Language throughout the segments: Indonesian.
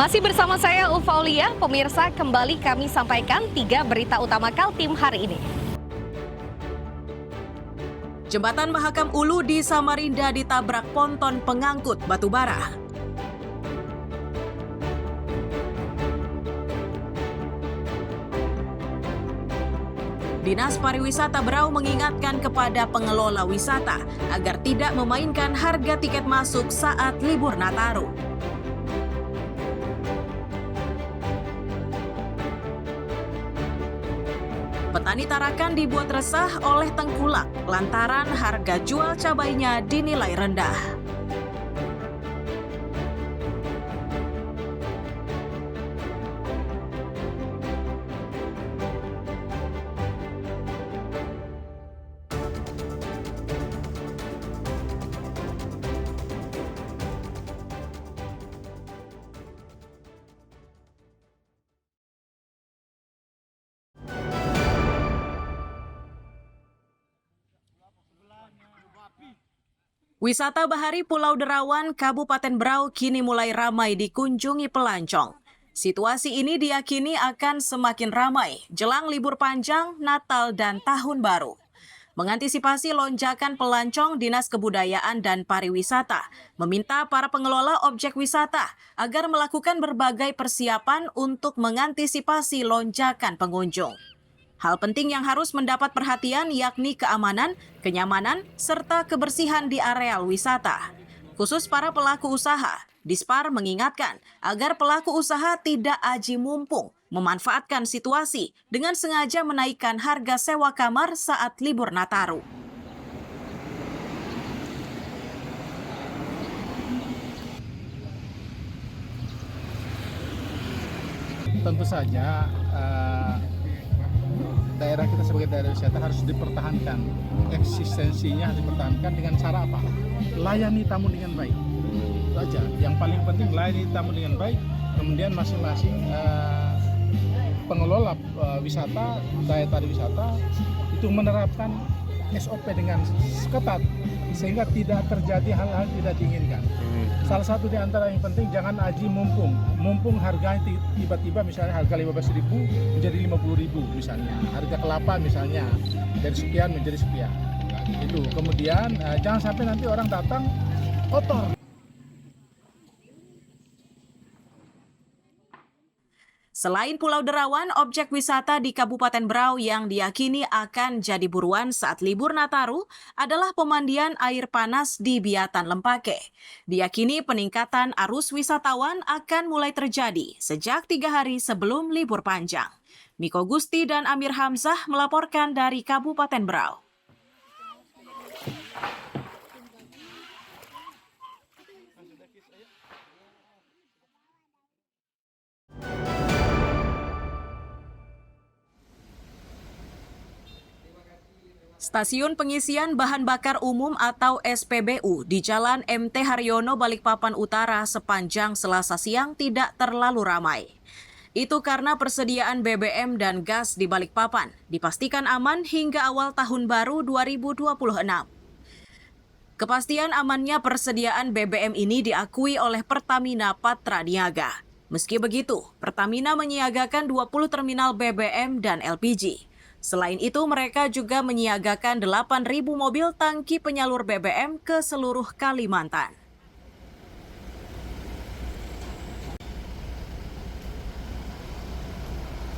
Masih bersama saya Ulfaulia, pemirsa kembali kami sampaikan 3 berita utama Kaltim hari ini. Jembatan Mahakam Ulu di Samarinda ditabrak ponton pengangkut batu bara. Dinas Pariwisata Berau mengingatkan kepada pengelola wisata agar tidak memainkan harga tiket masuk saat libur Nataru. Petani Tarakan dibuat resah oleh tengkulak lantaran harga jual cabainya dinilai rendah. Wisata bahari Pulau Derawan, Kabupaten Berau kini mulai ramai dikunjungi pelancong. Situasi ini diyakini akan semakin ramai jelang libur panjang, Natal, dan Tahun Baru. Mengantisipasi lonjakan pelancong, Dinas Kebudayaan dan Pariwisata meminta para pengelola objek wisata agar melakukan berbagai persiapan untuk mengantisipasi lonjakan pengunjung. Hal penting yang harus mendapat perhatian yakni keamanan, kenyamanan, serta kebersihan di areal wisata. Khusus para pelaku usaha, Dispar mengingatkan agar pelaku usaha tidak aji mumpung, memanfaatkan situasi dengan sengaja menaikkan harga sewa kamar saat libur Nataru. Tentu saja daerah kita sebagai daerah wisata harus dipertahankan, eksistensinya harus dipertahankan dengan cara apa? Layani tamu dengan baik. Itu aja. Yang paling penting layani tamu dengan baik. Kemudian masing-masing pengelola wisata, daya tarik wisata itu menerapkan SOP dengan ketat sehingga tidak terjadi hal-hal tidak diinginkan. Salah satu di antara yang penting jangan aji mumpung harganya tiba-tiba misalnya harga 15.000 menjadi 50.000 misalnya, harga kelapa misalnya dari sekian menjadi sekian. Itu kemudian jangan sampai nanti orang datang kotor. Selain Pulau Derawan, objek wisata di Kabupaten Berau yang diyakini akan jadi buruan saat libur Nataru adalah pemandian air panas di Biatan Lempake. Diyakini peningkatan arus wisatawan akan mulai terjadi sejak 3 hari sebelum libur panjang. Miko Gusti dan Amir Hamzah melaporkan dari Kabupaten Berau. Stasiun Pengisian Bahan Bakar Umum atau SPBU di Jalan MT Haryono Balikpapan Utara sepanjang Selasa siang tidak terlalu ramai. Itu karena persediaan BBM dan gas di Balikpapan dipastikan aman hingga awal tahun baru 2026. Kepastian amannya persediaan BBM ini diakui oleh Pertamina Patra Niaga. Meski begitu, Pertamina menyiagakan 20 terminal BBM dan LPG. Selain itu, mereka juga menyiagakan 8.000 mobil tangki penyalur BBM ke seluruh Kalimantan.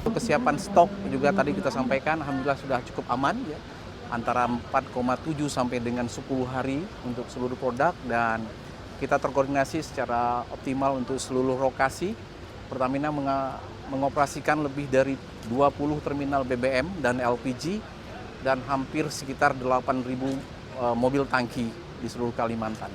Kesiapan stok juga tadi kita sampaikan, alhamdulillah sudah cukup aman ya. Antara 4,7 sampai dengan 10 hari untuk seluruh produk dan kita terkoordinasi secara optimal untuk seluruh lokasi. Pertamina mengoperasikan lebih dari 20 terminal BBM dan LPG dan hampir sekitar 8.000 mobil tangki di seluruh Kalimantan.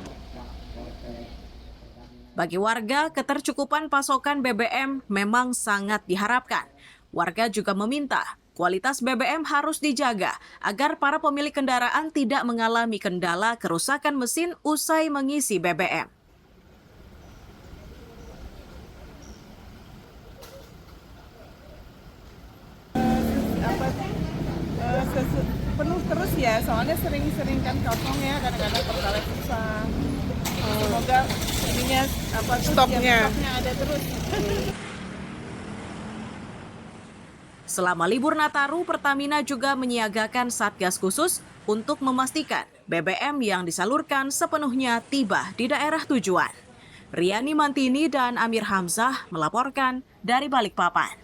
Bagi warga, ketercukupan pasokan BBM memang sangat diharapkan. Warga juga meminta kualitas BBM harus dijaga agar para pemilik kendaraan tidak mengalami kendala kerusakan mesin usai mengisi BBM. Penuh terus ya, soalnya sering kan kosong ya, kadang-kadang pertalite susah. Semoga ininya stoknya ada terus. Selama libur Nataru, Pertamina juga menyiagakan satgas khusus untuk memastikan BBM yang disalurkan sepenuhnya tiba di daerah tujuan. Riani Mantini dan Amir Hamzah melaporkan dari Balikpapan.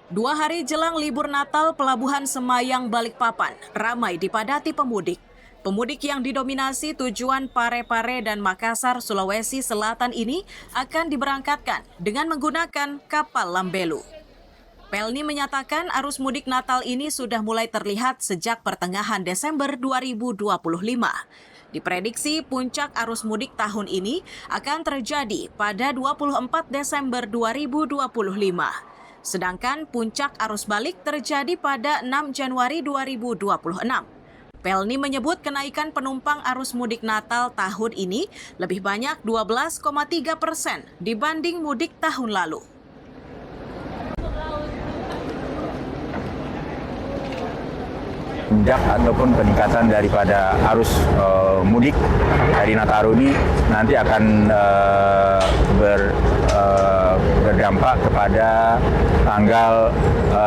Dua hari jelang libur Natal, Pelabuhan Semayang Balikpapan ramai dipadati pemudik. Pemudik yang didominasi tujuan Parepare dan Makassar, Sulawesi Selatan ini akan diberangkatkan dengan menggunakan kapal Lambelu. Pelni menyatakan arus mudik Natal ini sudah mulai terlihat sejak pertengahan Desember 2025. Diprediksi puncak arus mudik tahun ini akan terjadi pada 24 Desember 2025. Sedangkan puncak arus balik terjadi pada 6 Januari 2026. Pelni menyebut kenaikan penumpang arus mudik Natal tahun ini lebih banyak 12,3% dibanding mudik tahun lalu. Puncak ataupun peningkatan daripada arus mudik dari Nataru ini nanti akan berdampak kepada tanggal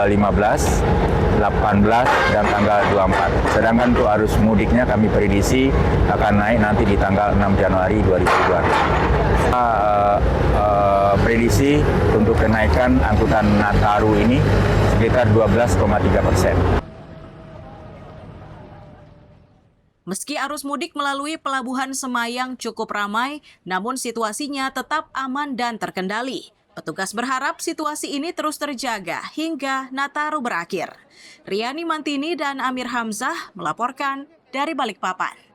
15, 18, dan tanggal 24. Sedangkan untuk arus mudiknya kami prediksi akan naik nanti di tanggal 6 Januari 2022. Prediksi untuk kenaikan angkutan Nataru ini sekitar 12,3%. Meski arus mudik melalui Pelabuhan Semayang cukup ramai, namun situasinya tetap aman dan terkendali. Petugas berharap situasi ini terus terjaga hingga Nataru berakhir. Riani Mantini dan Amir Hamzah melaporkan dari Balikpapan.